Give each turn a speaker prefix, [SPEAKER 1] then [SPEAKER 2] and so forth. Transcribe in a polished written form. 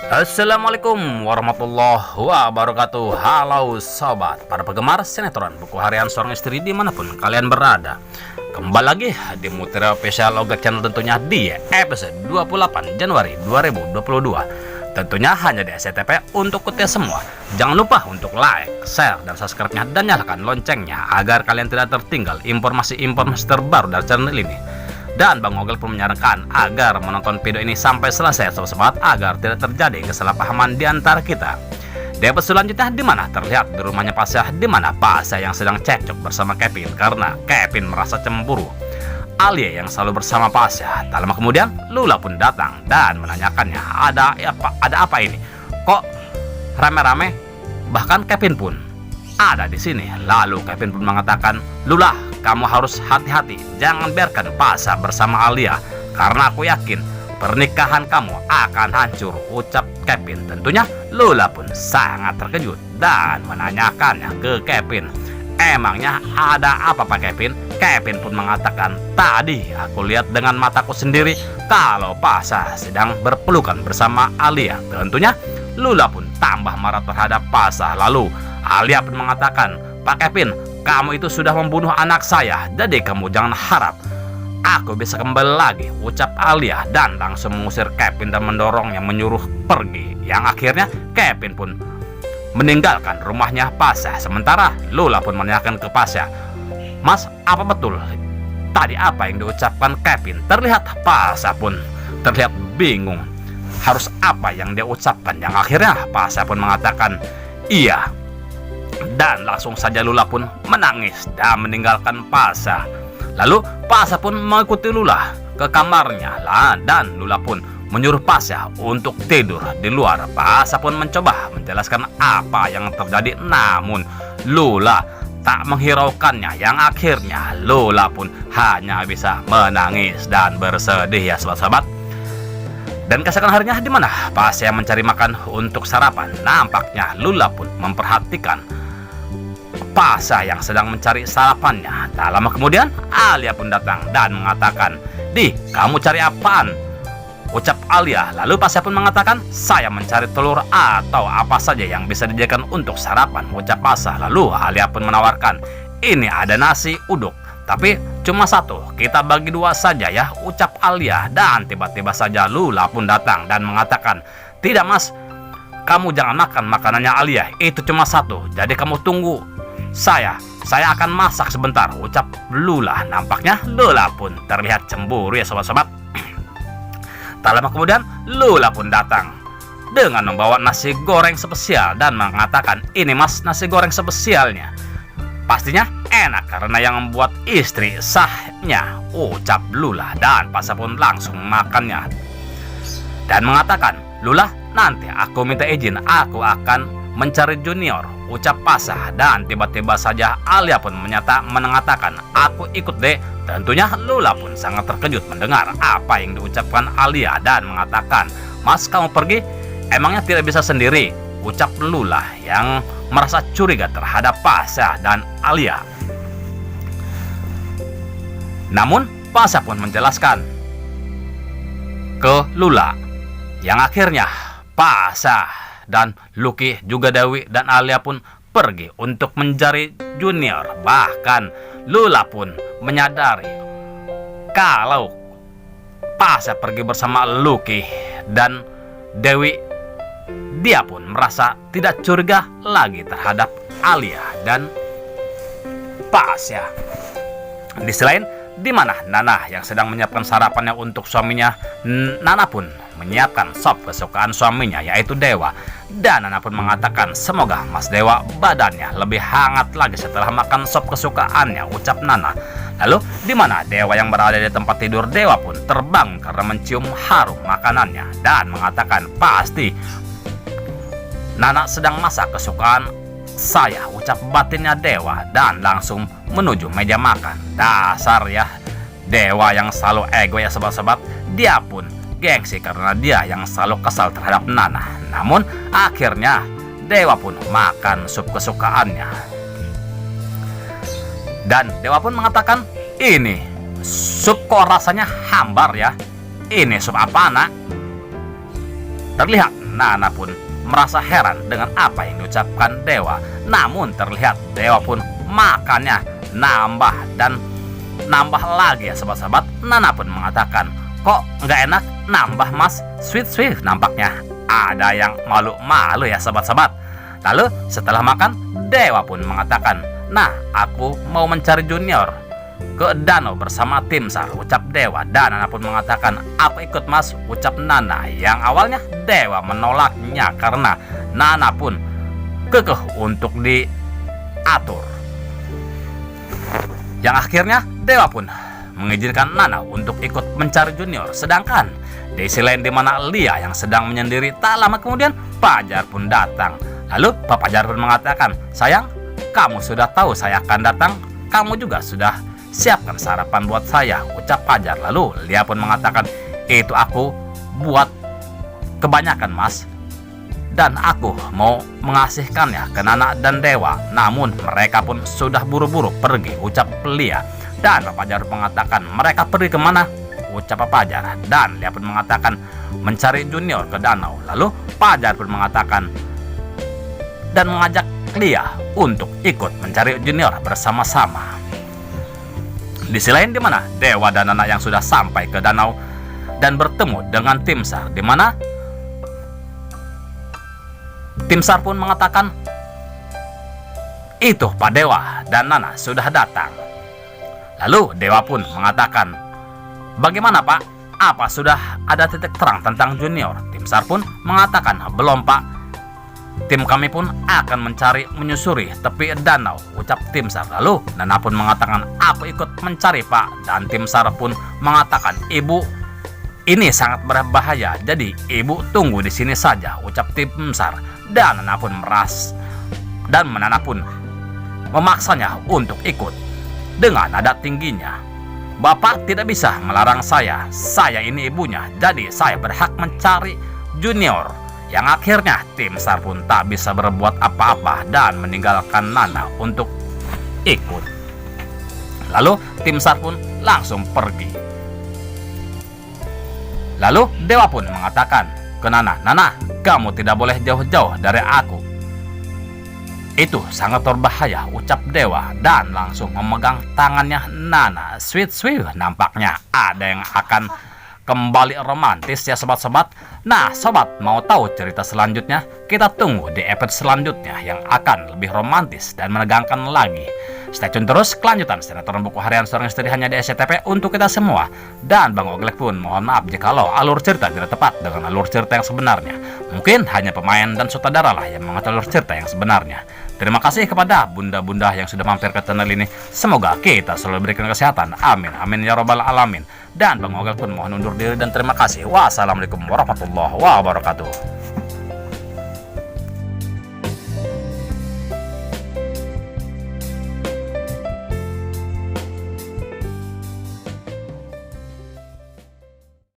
[SPEAKER 1] Assalamualaikum warahmatullahi wabarakatuh. Halo sobat, para penggemar sinetron Buku Harian Seorang Istri dimanapun kalian berada. Kembali lagi di Mutiara Official Logat Channel, tentunya di episode 28 Januari 2022. Tentunya hanya di SCTV untuk kita semua. Jangan lupa untuk like, share, dan subscribe-nya, dan nyalakan loncengnya agar kalian tidak tertinggal informasi-informasi terbaru dari channel ini. Dan Bang Ogel pun menyarankan agar menonton video ini sampai selesai sobat-sobat agar tidak terjadi kesalahpahaman di antara kita. Di episode selanjutnya di mana terlihat di rumahnya Pasha, di mana Pasha yang sedang cekcok bersama Kevin karena Kevin merasa cemburu Alia yang selalu bersama Pasha. Tak lama kemudian Lula pun datang dan menanyakannya ada apa ini? Kok rame-rame? Bahkan Kevin pun ada di sini. Lalu Kevin pun mengatakan, "Lula, kamu harus hati-hati, jangan biarkan Pasha bersama Alia, karena aku yakin pernikahan kamu akan hancur," ucap Kevin. Tentunya Lula pun sangat terkejut dan menanyakannya ke Kevin, "Emangnya ada apa Pak Kevin?" Kevin pun mengatakan, "Tadi aku lihat dengan mataku sendiri kalau Pasha sedang berpelukan bersama Alia." Tentunya Lula pun tambah marah terhadap Pasha. Lalu Alia pun mengatakan, "Pak Kevin, kamu itu sudah membunuh anak saya, jadi kamu jangan harap aku bisa kembali lagi," ucap Alia dan langsung mengusir Kevin dan mendorongnya menyuruh pergi. Yang akhirnya Kevin pun meninggalkan rumahnya Pasha. Sementara Lula pun menanyakan ke Pasha, "Mas, apa betul tadi apa yang diucapkan Kevin?" Terlihat Pasha pun terlihat bingung harus apa yang dia ucapkan. Yang akhirnya Pasha pun mengatakan iya. Dan langsung saja Lula pun menangis dan meninggalkan Pasha. Lalu Pasha pun mengikuti Lula ke kamarnya dan Lula pun menyuruh Pasha untuk tidur di luar. Pasha pun mencoba menjelaskan apa yang terjadi, namun Lula tak menghiraukannya. Yang akhirnya Lula pun hanya bisa menangis dan bersedih ya sahabat-sahabat. Dan keesokan harinya di mana Pasha mencari makan untuk sarapan, nampaknya Lula pun memperhatikan Pasha yang sedang mencari sarapannya. Tak lama kemudian Alia pun datang dan mengatakan, "Di, kamu cari apaan?" ucap Alia. Lalu Pasha pun mengatakan, "Saya mencari telur atau apa saja yang bisa dijadikan untuk sarapan," ucap Pasha. Lalu Alia pun menawarkan, "Ini ada nasi uduk, tapi cuma satu, kita bagi dua saja ya," ucap Alia. Dan tiba-tiba saja Lula pun datang dan mengatakan, "Tidak mas, kamu jangan makan makanannya Alia, itu cuma satu, jadi kamu tunggu saya akan masak sebentar," ucap Lula. Nampaknya Lula pun terlihat cemburu ya sobat-sobat. Tak lama kemudian Lula pun datang dengan membawa nasi goreng spesial dan mengatakan, "Ini mas, nasi goreng spesialnya pastinya enak karena yang membuat istri sahnya," ucap Lula. Dan Pasha pun langsung makannya dan mengatakan, "Lula, nanti aku minta izin, aku akan mencari junior," ucap Pasha. Dan tiba-tiba saja Alia pun mengatakan, "Aku ikut deh." Tentunya Lula pun sangat terkejut mendengar apa yang diucapkan Alia dan mengatakan, "Mas, kamu pergi? Emangnya tidak bisa sendiri?" ucap Lula yang merasa curiga terhadap Pasha dan Alia. Namun Pasha pun menjelaskan ke Lula. Yang akhirnya Pasha dan Lucky juga Dewi dan Alia pun pergi untuk mencari junior. Bahkan Lula pun menyadari kalau Pasha pergi bersama Lucky dan Dewi, dia pun merasa tidak curiga lagi terhadap Alia dan Pasha. Di selain di mana Nana yang sedang menyiapkan sarapannya untuk suaminya, Nana pun menyiapkan sop kesukaan suaminya yaitu Dewa. Dan Nana pun mengatakan, "Semoga Mas Dewa badannya lebih hangat lagi setelah makan sop kesukaannya," ucap Nana. Lalu di mana Dewa yang berada di tempat tidur Dewa pun terbang karena mencium harum makanannya dan mengatakan, "Pasti Nana sedang masak kesukaan saya," ucap batinnya Dewa dan langsung menuju meja makan. Dasar ya Dewa yang selalu ego ya sobat-sobat. Dia pun gengsi karena dia yang selalu kesal terhadap Nana. Namun akhirnya Dewa pun makan sup kesukaannya. Dan Dewa pun mengatakan, "Ini sup kok rasanya hambar ya? Ini sup apa nak?" Terlihat Nana pun merasa heran dengan apa yang diucapkan Dewa. Namun terlihat Dewa pun makannya nambah dan nambah lagi ya sahabat-sahabat. Nana pun mengatakan, kok nggak enak nambah mas, sweet nampaknya. Ada yang malu-malu ya sahabat-sahabat. Lalu setelah makan, Dewa pun mengatakan, nah aku mau mencari junior ke danau bersama tim SAR, ucap Dewa. Dan Nana pun mengatakan, aku ikut mas, ucap Nana. Yang awalnya Dewa menolaknya karena Nana pun kekeh untuk diatur. Yang akhirnya Dewa pun mengizinkan Nana untuk ikut mencari junior. Sedangkan di sisi lain di mana Lia yang sedang menyendiri, tak lama kemudian Fajar pun datang. Lalu Pak Fajar pun mengatakan, sayang, kamu sudah tahu saya akan datang, kamu juga sudah siapkan sarapan buat saya, ucap Fajar. Lalu Lia pun mengatakan, itu aku buat kebanyakan mas, dan aku mau mengasihkannya ke Nana dan Dewa. Namun mereka pun sudah buru-buru pergi, ucap Lia. Dan Pak Fajar mengatakan, mereka pergi kemana, ucap Pak Fajar. Dan Lia pun mengatakan, mencari junior ke danau. Lalu Pak Fajar pun mengatakan dan mengajak Lia untuk ikut mencari junior bersama-sama. Di sisi lain di mana Dewa dan Nana yang sudah sampai ke danau dan bertemu dengan tim SAR, di mana tim SAR pun mengatakan, itu Pak Dewa dan Nana sudah datang. Lalu Dewa pun mengatakan, bagaimana Pak? Apa sudah ada titik terang tentang junior? Tim SAR pun mengatakan, belum Pak. Tim kami pun akan menyusuri tepi danau, ucap tim SAR. Lalu Nana pun mengatakan, aku ikut mencari Pak. Dan tim SAR pun mengatakan, ibu, ini sangat berbahaya, jadi ibu tunggu di sini saja, ucap tim SAR. Dan Nana pun Nana pun memaksanya untuk ikut dengan nada tingginya. Bapak tidak bisa melarang saya ini ibunya, jadi saya berhak mencari junior. Yang akhirnya tim SAR pun tak bisa berbuat apa-apa dan meninggalkan Nana untuk ikut. Lalu tim SAR pun langsung pergi. Lalu Dewa pun mengatakan ke Nana, Nana, kamu tidak boleh jauh-jauh dari aku. Itu sangat berbahaya, ucap Dewa. Dan langsung memegang tangannya Nana. Sweet nampaknya ada yang akan kembali romantis ya sobat-sobat. Nah sobat, mau tahu cerita selanjutnya? Kita tunggu di episode selanjutnya yang akan lebih romantis dan menegangkan lagi. Stay tune terus kelanjutan sinetron buku harian seorang istri hanya di SCTV untuk kita semua. Dan Bang Oglek pun mohon maaf jikalau alur cerita tidak tepat dengan alur cerita yang sebenarnya. Mungkin hanya pemain dan sutradara lah yang mengatur alur cerita yang sebenarnya. Terima kasih kepada bunda-bunda yang sudah mampir ke channel ini. Semoga kita selalu diberikan kesehatan. Amin, amin ya robbal alamin. Dan Bang Oglek pun mohon undur diri dan terima kasih. Wassalamualaikum warahmatullahi wabarakatuh.